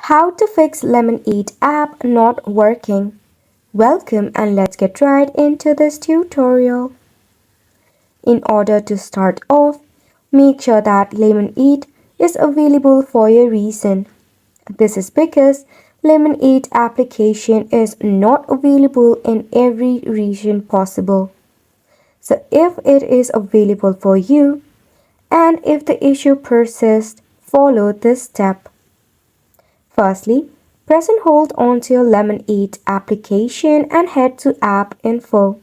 How to fix Lemon8 app not working. Welcome and let's get right into this tutorial. In order to start off, make sure that Lemon8 is available for a reason. This is because Lemon8 application is not available in every region possible. So if it is available for you and if the issue persists, follow this step. Firstly, press and hold onto your Lemon8 application and head to App Info.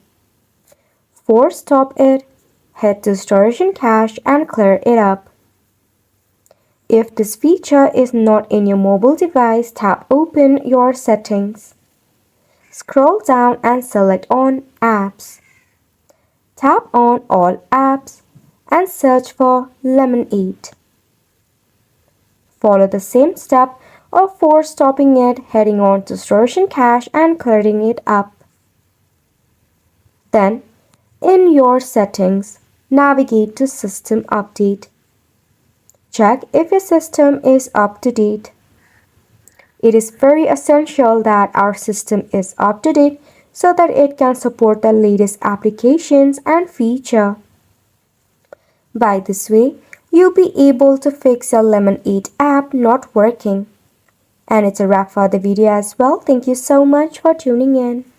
Force stop it, head to Storage and Cache and clear it up. If this feature is not in your mobile device, tap Open your settings. Scroll down and select on Apps. Tap on All Apps and search for Lemon8. Follow the same step of force stopping it, heading on to Storage and Cache and clearing it up. Then, in your settings, navigate to System Update. Check if your system is up to date. It is very essential that our system is up to date so that it can support the latest applications and features. By this way, you'll be able to fix your Lemon8 app not working. And it's a wrap for the video as well. Thank you so much for tuning in.